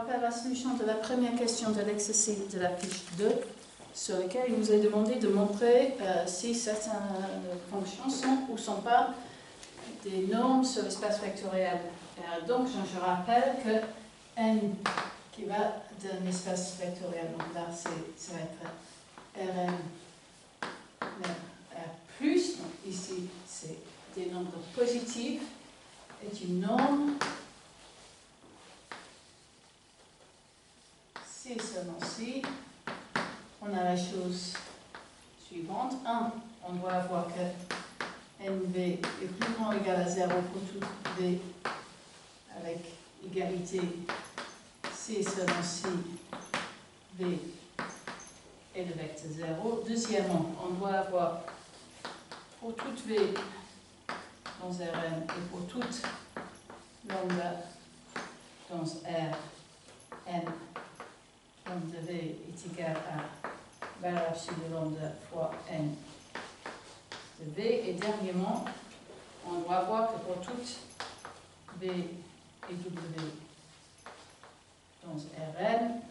rappelle la solution de la première question de l'exercice de la fiche 2, sur laquelle il vous est demandé de montrer si certaines fonctions sont ou ne sont pas des normes sur l'espace vectoriel. Donc, je rappelle que n qui va d'un espace vectoriel, donc là, ça va être Rn R plus, donc ici, c'est des nombres positifs, est une norme si et seulement si on a la chose suivante. 1, on doit avoir que nv est plus grand ou égal à 0 pour tout v avec égalité si et seulement si v est le vecteur 0. Deuxièmement, on doit avoir pour toute v dans Rn et pour toute lambda dans R, n lambda v est égal à valeur absolue de lambda fois n de v. Et dernièrement, on doit voir que pour toute v et w dans Rn,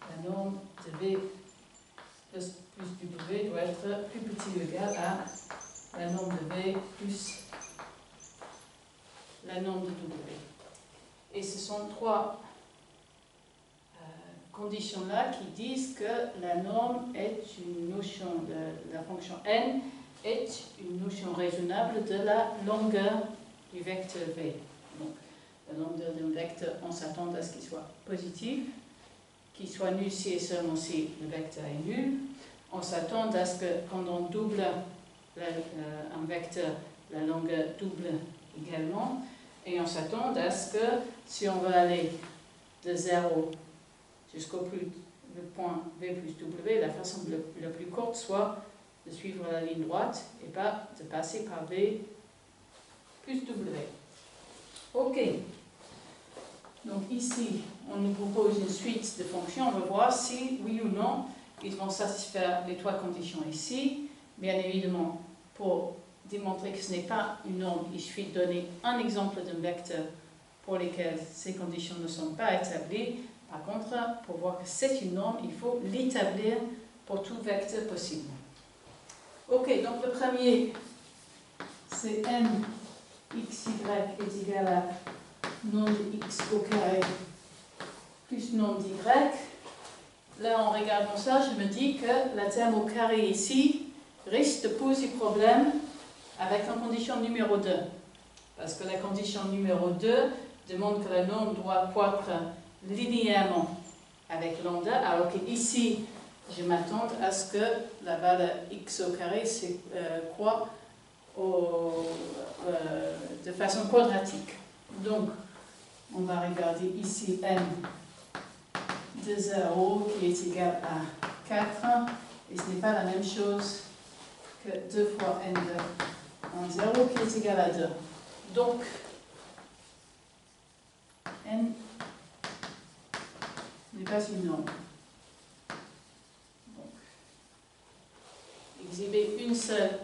la norme de v plus w doit être plus petit ou égal à la norme de v plus la norme de w. Et ce sont trois conditions-là qui disent que la norme est une notion de la fonction n est une notion raisonnable de la longueur du vecteur v. Donc, la longueur d'un vecteur, on s'attend à ce qu'il soit positif, qu'il soit nul si et seulement si le vecteur est nul. On s'attend à ce que quand on double un vecteur, la longueur double également. Et on s'attend à ce que si on veut aller de 0 jusqu'au le point v plus w, la façon la plus courte soit de suivre la ligne droite et pas de passer par v plus w. Ok. Donc ici, on nous propose une suite de fonctions. On va voir si, oui ou non, ils vont satisfaire les trois conditions ici. Bien évidemment, pour démontrer que ce n'est pas une norme, il suffit de donner un exemple d'un vecteur pour lequel ces conditions ne sont pas établies. Par contre, pour voir que c'est une norme, il faut l'établir pour tout vecteur possible. Ok, donc le premier, c'est n xy est égal à norme de x au carré plus norme d'y. Là, en regardant ça, je me dis que la terme au carré ici risque de poser problème avec la condition numéro 2. Parce que la condition numéro 2 demande que la norme doit croître linéairement avec lambda, alors qu'ici, je m'attends à ce que la valeur x au carré croît de façon quadratique. Donc, on va regarder ici n de 0 qui est égal à 4, et ce n'est pas la même chose que 2 fois n de 0 qui est égal à 2. Donc, n n'est pas une norme. Donc, exhiber une seule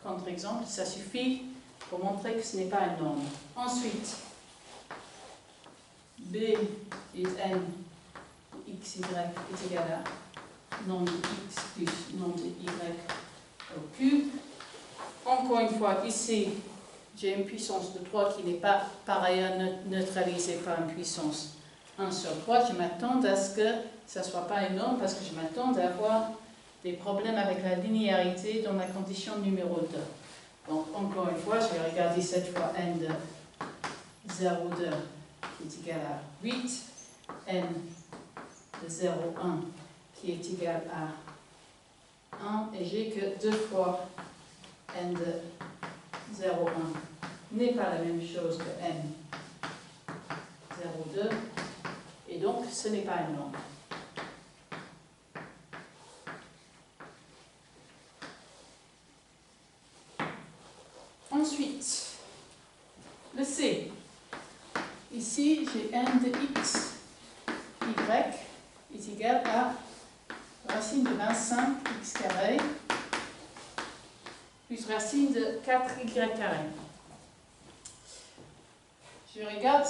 contre-exemple, ça suffit pour montrer que ce n'est pas une norme. Ensuite, b est n xy est égal à norme de x plus norme de y au cube. Encore une fois, ici, j'ai une puissance de 3 qui n'est pas par ailleurs neutralisée par une puissance 1 sur 3. Je m'attends à ce que ça ne soit pas une norme parce que je m'attends à avoir des problèmes avec la linéarité dans la condition numéro 2. Donc, encore une fois, je vais regarder cette fois n de 0,2 qui est égal à 8, n de 0,1 qui est égal à 1, et j'ai que 2 fois n de 0,1 n'est pas la même chose que n 0,2, et donc ce n'est pas une norme. Ensuite, le C. Ici, j'ai n de x, y est égal à racine de 25 x carré plus racine de 4y carré. je regarde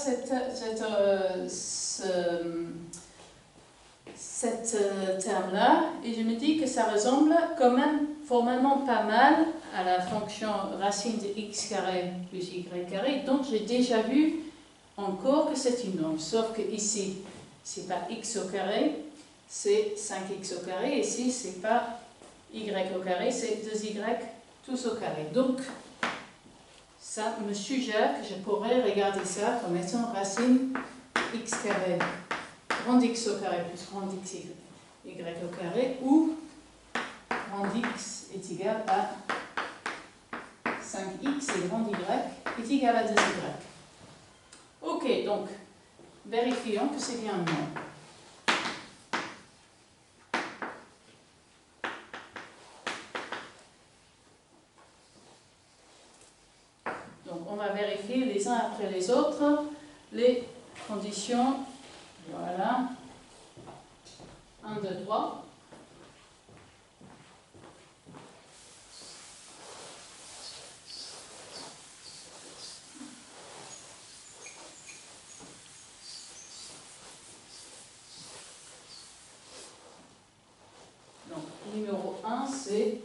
terme-là et je me dis que ça ressemble quand même formellement pas mal à la fonction racine de x carré plus y carré. Donc j'ai déjà vu encore que c'est une norme, sauf que ici, c'est pas x au carré, c'est 5x au carré. Et ici, c'est pas y au carré, c'est 2y tous au carré. Donc, ça me suggère que je pourrais regarder ça comme étant racine x carré, grand x au carré plus grand x y au carré, ou grand x est égal à 5x et grand y est égal à 2y. Ok, donc, vérifions que c'est bien non. Donc, on va vérifier les uns après les autres les conditions. Voilà. 1, 2, 3. Donc, numéro 1, c'est,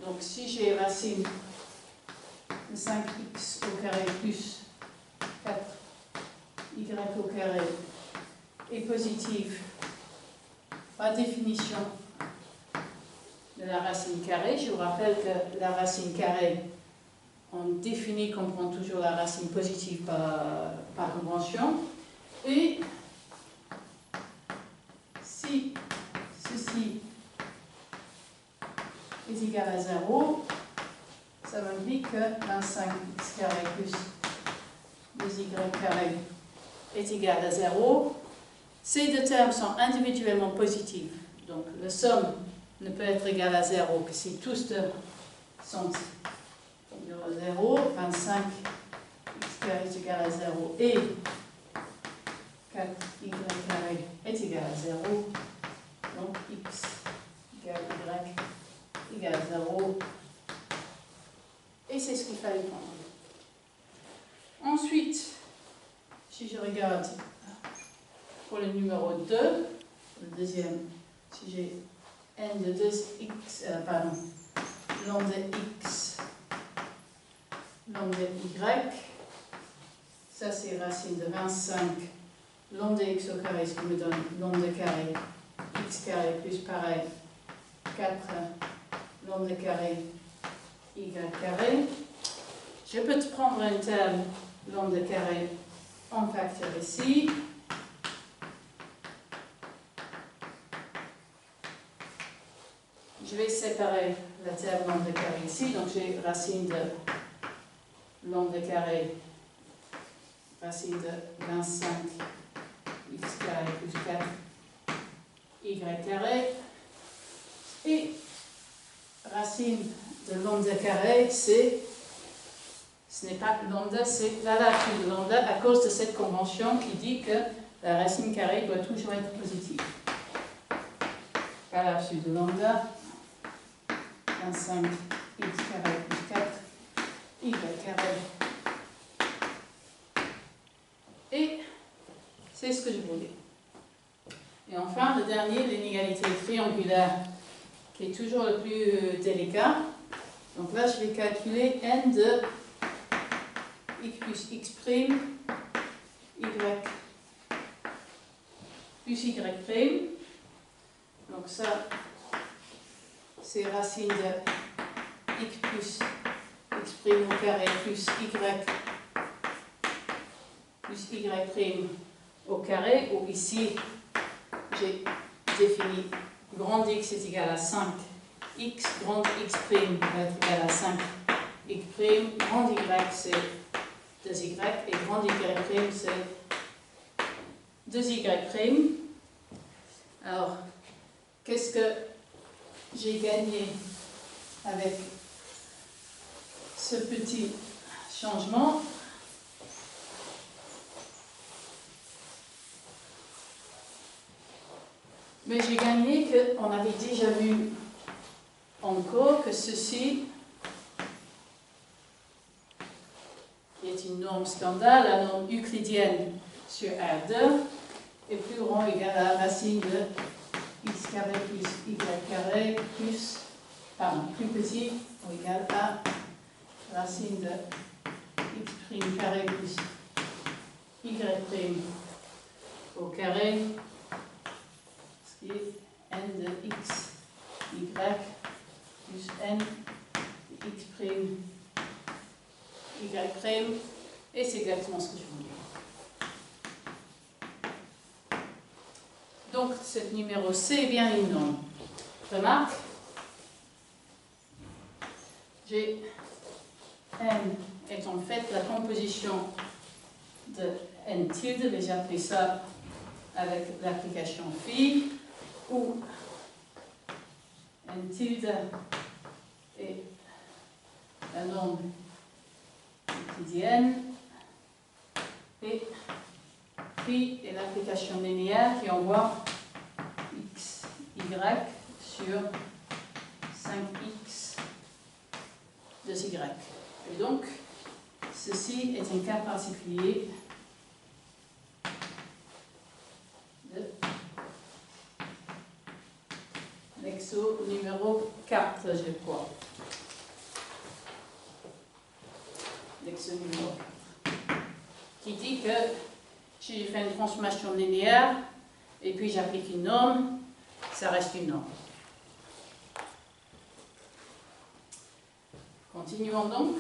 donc si j'ai racine de 5x au carré plus 4y au carré est positive par définition de la racine carrée. Je vous rappelle que la racine carrée, on définit, qu'on prend toujours la racine positive par convention. Et si ceci est égal à 0, ça m'implique que 25x carré plus 2y carré est égal à 0. Ces deux termes sont individuellement positifs. Donc, la somme ne peut être égale à 0 que si tous deux sont égaux à 0. 25x carré est égal à 0 et 4y carré est égal à 0. Donc, x égale y égale à 0. Et c'est ce qu'il fallait prendre. Ensuite, si je regarde pour le numéro 2, le deuxième, si j'ai n de 2x, lambda x, lambda y, ça c'est racine de 25, lambda x au carré, ce qui me donne lambda carré, x carré plus pareil, 4 lambda carré, y carré. Je peux te prendre un terme lambda carré en facteur ici. Je vais séparer la terme lambda carré ici. Donc j'ai racine de lambda carré, racine de 25 x carré plus 4 y carré. Et racine de lambda carré, ce n'est pas lambda, c'est la racine de lambda à cause de cette convention qui dit que la racine carrée doit toujours être positive. La racine de lambda, 25 x carré plus 4 y carré. Et c'est ce que je voulais. Et enfin, le dernier, l'inégalité triangulaire, qui est toujours le plus délicat. Donc là, je vais calculer n de x plus x prime, y plus y prime. Donc ça, c'est racine de x plus x prime au carré plus y prime au carré, où ici, j'ai défini grand X est égal à 5, X, grand X prime va être égal à 5, Y prime, grand Y c'est 2Y, et grand Y prime c'est 2Y prime. Alors, qu'est-ce que j'ai gagné avec ce petit changement? Mais j'ai gagné qu'on avait déjà vu encore que ceci qui est une norme standard, la norme euclidienne sur R2, est plus grand ou égal à la racine de x carré plus y carré plus, pardon, plus petit ou égal à racine de x prime carré plus y prime au carré, ce qui est n de x y plus n de x prime y prime, et c'est exactement ce que je voulais. Donc, cette numéro C est bien une norme. Remarque, j'ai n est en fait la composition de n tilde, mais j'ai appelé ça avec l'application phi, où n tilde est la norme euclidienne et phi est l'application linéaire qui envoie x, y sur 5x de y. Et donc, ceci est un cas particulier de l'exo numéro 4, je crois. L'exo numéro 4. Qui dit que si je fais une transformation linéaire et puis j'applique une norme, ça reste une norme. Continuons donc.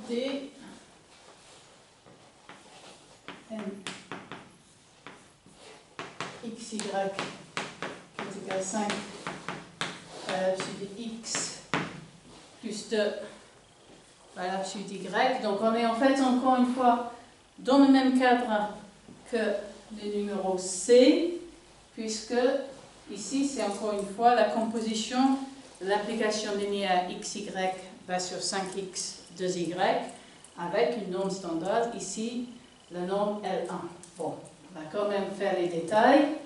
D n xy qui est égal à 5 à l'absolu de x plus 2 à l'absolu d'y. Donc on est en fait encore une fois dans le même cadre que le numéro C, puisque ici c'est encore une fois la composition de l'application linéaire xy va sur 5x 2y avec une norme standard, ici la norme L1. Bon, on va quand même faire les détails.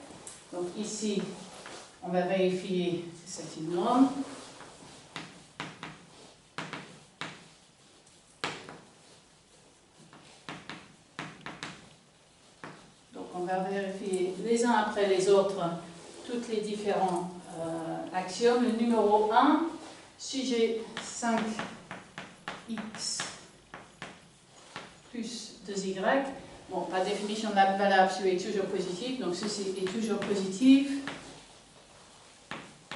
Donc ici, on va vérifier que c'est une norme. Donc on va vérifier les uns après les autres toutes les différents axiomes. Le numéro 1, si j'ai 5x plus 2y, bon, par définition, la valeur absolue est toujours positive, donc ceci est toujours positif.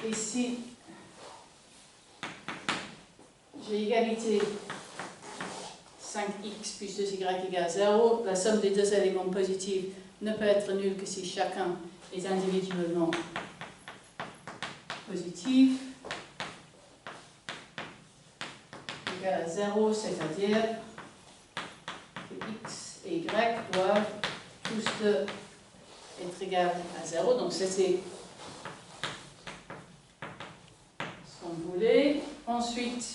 Et si j'ai égalité 5x plus 2y égale 0, la somme des deux éléments positifs ne peut être nulle que si chacun est individuellement positif. Égal à 0, c'est-à-dire que x et y doivent tous deux être égales à 0. Donc c'est ce qu'on voulait. Ensuite,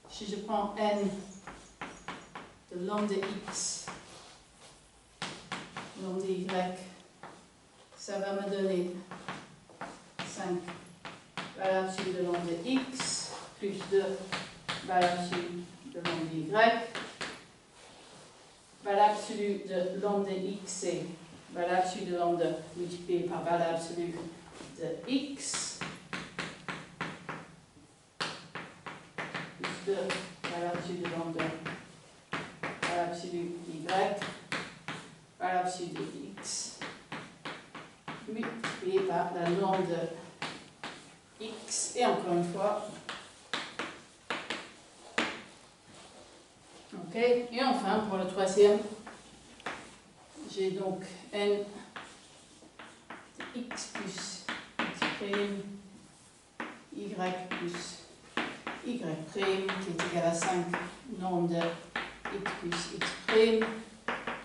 si je prends n de lambda x, lambda y, ça va me donner 5 valeur absolue de lambda x plus 2 valeur absolue de lambda y. Valeur absolue de lambda x, c'est valeur absolue de lambda multiplié par valeur absolue de x plus 2 valeur absolue de lambda valeur absolue d'y, valeur absolue de x multiplié par la norme de x, et encore une fois. Ok, et enfin, pour le troisième, j'ai donc n de x plus x prime, y plus y prime, qui est égal à 5 norme de x plus x prime,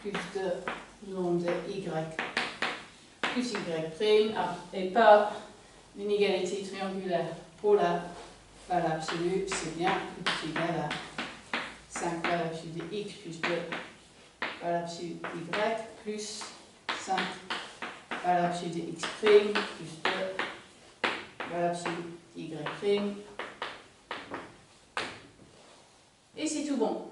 plus de norme de y plus y' et pas l'inégalité triangulaire pour la valeur absolue, c'est bien x égale à 5 valeur absolue de x plus 2 valeur absolue y plus 5 valeur absolue de x' plus 2 valeur absolue y'. Et c'est tout bon.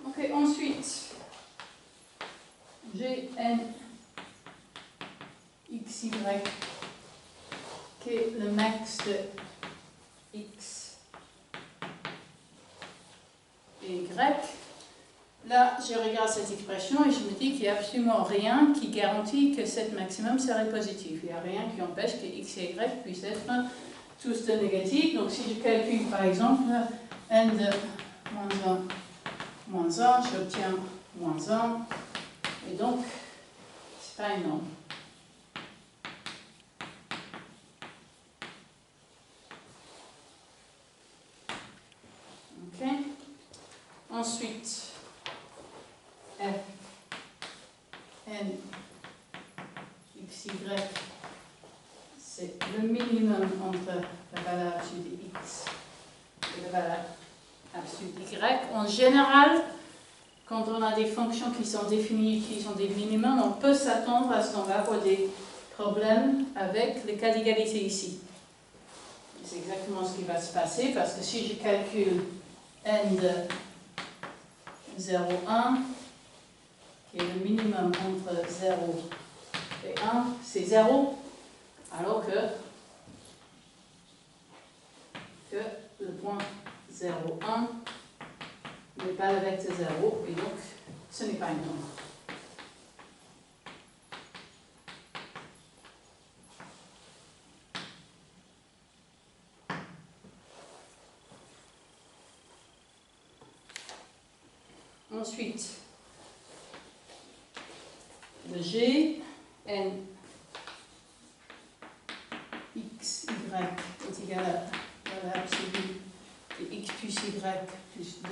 Ok, ensuite, j'ai n xy qui est le max de x et y. Là, je regarde cette expression et je me dis qu'il n'y a absolument rien qui garantit que cette maximum serait positif. Il n'y a rien qui empêche que x et y puissent être tous de négatifs. Donc si je calcule par exemple n de moins 1, j'obtiens moins 1. Et donc, c'est pas énorme. Ok. Ensuite, f n xy, c'est le minimum entre la valeur absolue de x et la valeur absolue de y. En général, quand on a des fonctions qui sont définies, qui sont des minimums, on peut s'attendre à ce qu'on va avoir des problèmes avec le cas d'égalité ici. C'est exactement ce qui va se passer, parce que si je calcule n de 0, 1, qui est le minimum entre 0 et 1, c'est 0, alors que le point 0, 1 n'est pas le vecteur 0, et donc ce n'est pas une norme. Ensuite, le G, n x, y est égal à la valeur absolue de x plus y plus 2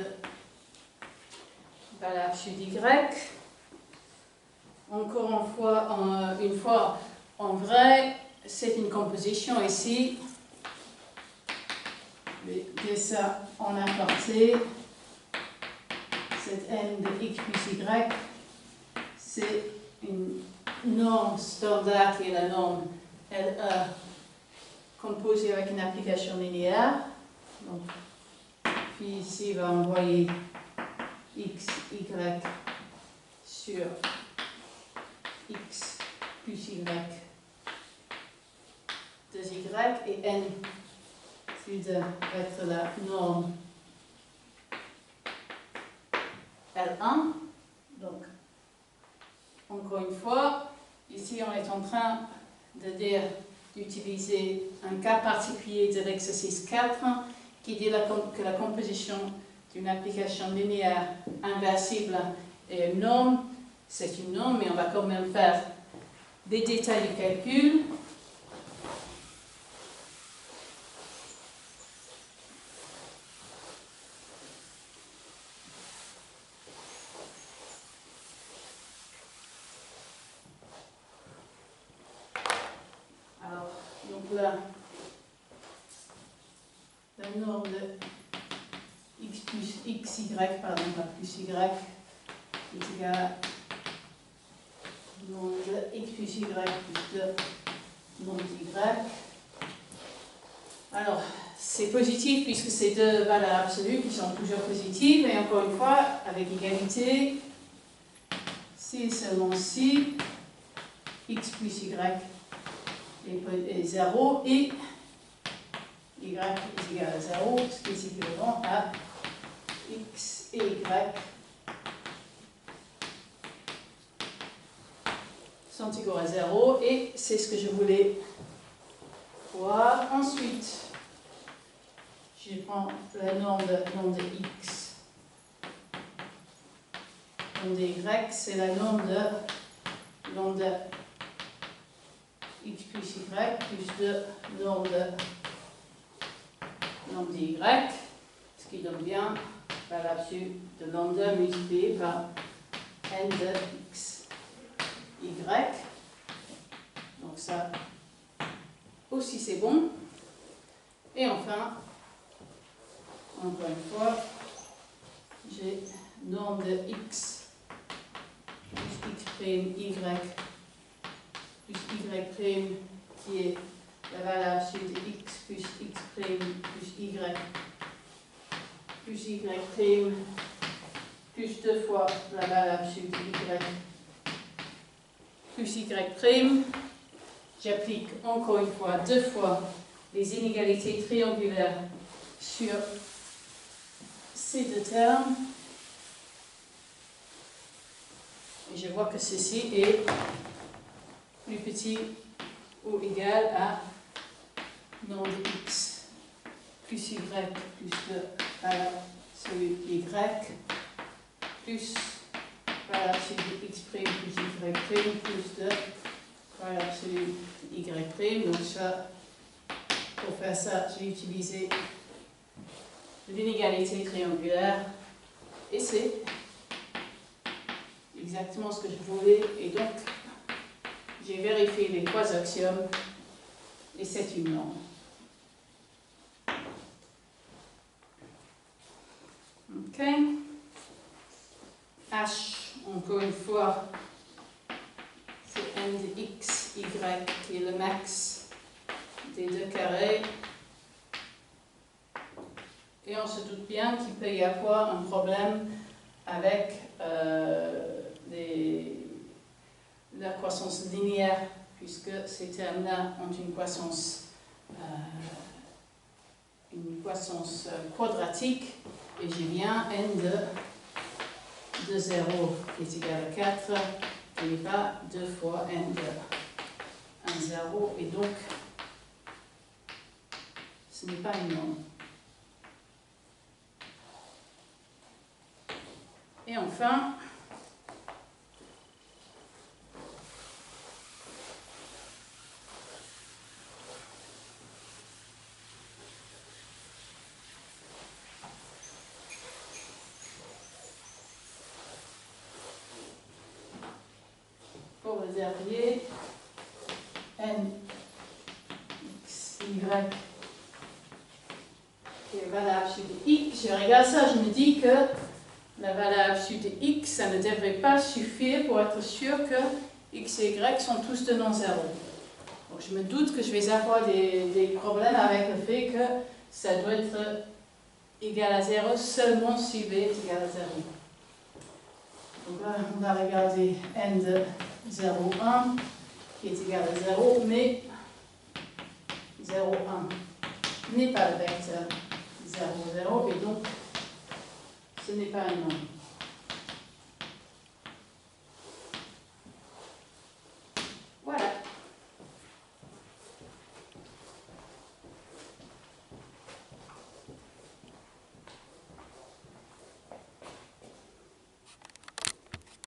valeur absolue d'y. Encore une fois, en vrai, c'est une composition ici. Je vais dire ça en aparté. Cette n de x plus y, c'est une norme standard qui est la norme LE composée avec une application linéaire. Donc, puis ici, va envoyer x, y sur x plus y de y, et n va être la norme L1. Donc, encore une fois, ici on est en train de dire d'utiliser un cas particulier de l'exercice 4 qui dit que la composition d'une application linéaire inversible est une norme. C'est une norme, mais on va quand même faire des détails du calcul. La norme de x plus xy, pardon, pas plus y, est égale à norme de x plus y plus 2 norme d'y. Alors, c'est positif puisque c'est deux valeurs absolues qui sont toujours positives, et encore une fois, avec égalité, si et seulement si x plus y est 0 et y est égal à 0, ce qui est équivalent à x et y sont égaux à 0 et c'est ce que je voulais voir. Ensuite, je prends la norme de x. Norme de y, c'est la norme de x plus y plus de norme de y, ce qui donne bien valeur absolue de lambda multiplié par n de x y. Donc ça aussi c'est bon. Et enfin, encore une fois, j'ai norme de x plus x prime y plus y prime qui est la valeur absolue de x plus x prime plus y prime plus 2 fois la valeur absolue de y plus y prime. J'applique encore une fois 2 fois les inégalités triangulaires sur ces deux termes. Et je vois que ceci est plus petit ou égal à norme de x plus y plus de valeur absolue y plus valeur absolue de x prime plus y prime plus de valeur absolue de y prime. Donc ça, pour faire ça, j'ai utilisé l'inégalité triangulaire et c'est exactement ce que je voulais. Et donc, j'ai vérifié les 3 axiomes et c'est une norme. Ok. H, encore une fois, c'est n de x, y qui est le max des 2 carrés. Et on se doute bien qu'il peut y avoir un problème avec la croissance linéaire, puisque ces termes-là ont une croissance quadratique, et j'ai bien n de 0 qui est égal à 4, qui n'est pas 2 fois n de 1, 0, et donc ce n'est pas une norme. Et enfin, pour le dernier, n, x, y, qui est valeur absolue de x, je regarde ça, je me dis que la valeur absolue de x, ça ne devrait pas suffire pour être sûr que x et y sont tous de non-zéro. Donc je me doute que je vais avoir des problèmes avec le fait que ça doit être égal à 0 seulement si b est égal à 0. Donc là, on va regarder n de 0, 1 qui est égal à 0, mais 0, 1 n'est pas le vecteur 0, 0, et donc ce n'est pas un nombre.